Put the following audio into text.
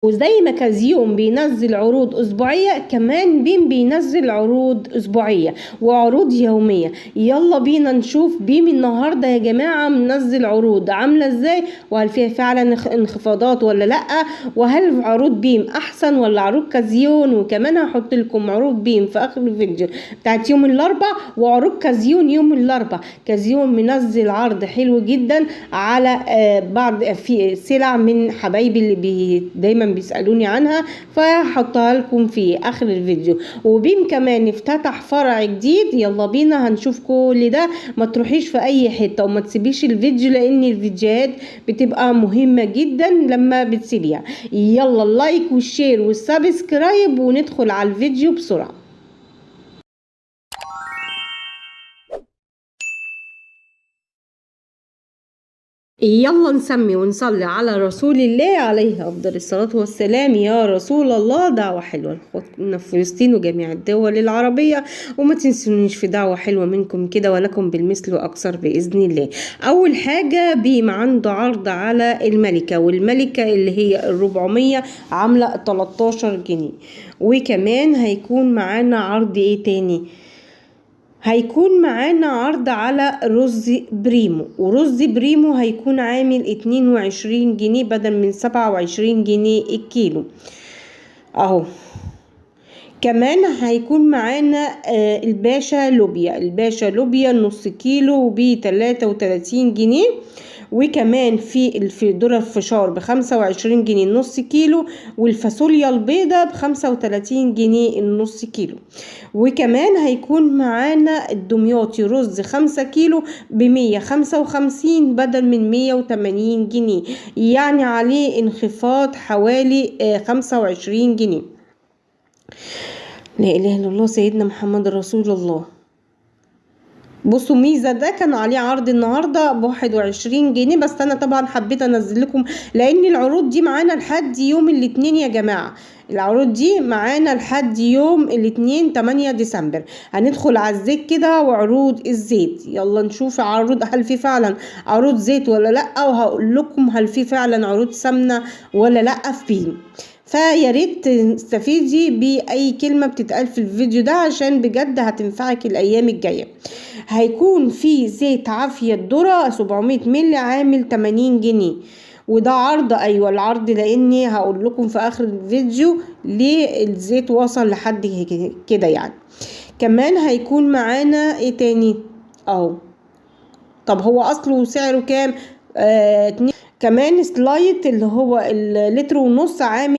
وزي ما كازيوم بينزل عروض اسبوعية، كمان بيم بينزل عروض اسبوعية وعروض يومية. يلا بينا نشوف بيم النهاردة يا جماعة منزل عروض عاملة ازاي، وهل فيها فعلا انخفاضات ولا لا، وهل عروض بيم احسن ولا عروض كازيون. وكمان هحط لكم عروض بيم في اخر الفيديو بتاعت يوم الاربع، وعروض كازيون يوم الاربع. كازيون منزل عرض حلو جدا على بعض في سلع من حبايبي اللي دايما بيسألوني عنها، فهحطها لكم في اخر الفيديو. وبيم كمان افتتح فرع جديد. يلا بينا هنشوف كل ده. ما تروحيش في اي حتة وما تسيبيش الفيديو، لان الفيديوهات بتبقى مهمة جدا لما بتسيبيها. يلا اللايك والشير والسبسكرايب وندخل على الفيديو بسرعة. يلا نسمي ونصلي على رسول الله عليه أفضل الصلاة والسلام. يا رسول الله، دعوة حلوة لأخواتنا في فلسطين وجميع الدول العربية، وما تنسونيش في دعوة حلوة منكم كده، ولكم بالمثل وأكثر بإذن الله. أول حاجة بيم عنده عرض على الملكة، والملكة اللي هي 400 عاملة 13 جنيه. وكمان هيكون معانا عرض ايه تاني؟ هيكون معانا عرض على رز بريمو، ورز بريمو هيكون عامل 22 جنيه بدل من 27 جنيه الكيلو اهو. كمان هيكون معانا الباشا لوبيا. الباشا لوبيا نص كيلو ب33 جنيه. وكمان في ذرة الفشار ب25 جنيه النص كيلو، والفاصوليا البيضة ب35 جنيه النص كيلو. وكمان هيكون معانا الدمياطي رز 5 كيلو ب155 بدل من 180 جنيه، يعني عليه انخفاض حوالي 25 جنيه. لا إله إلا الله سيدنا محمد رسول الله. بصوا ميزة ده كان عليه عرض النهاردة ب21 جنيه، بس أنا طبعا حبيت أنزل لكم لأن العروض دي معانا لحد يوم الاثنين يا جماعة. العروض دي معانا لحد يوم الاثنين 8 ديسمبر. هندخل على الزيت كده وعروض الزيت. يلا نشوف عروض، هل في فعلا عروض زيت ولا لأ، وهقول لكم هل في فعلا عروض سمنة ولا لأ في بيم. فيا ريت تستفيدي باي كلمه بتتقال في الفيديو ده، عشان بجد هتنفعك الايام الجايه. هيكون في زيت عافيه الذره 700 مللي عامل 80 جنيه، وده عرض. ايوه العرض، لاني هقول لكم في اخر الفيديو ليه الزيت وصل لحد كده يعني. كمان هيكون معانا ايه تاني اهو. طب هو اصله سعره كام؟ كمان سلايت اللي هو اللتر ونص عامل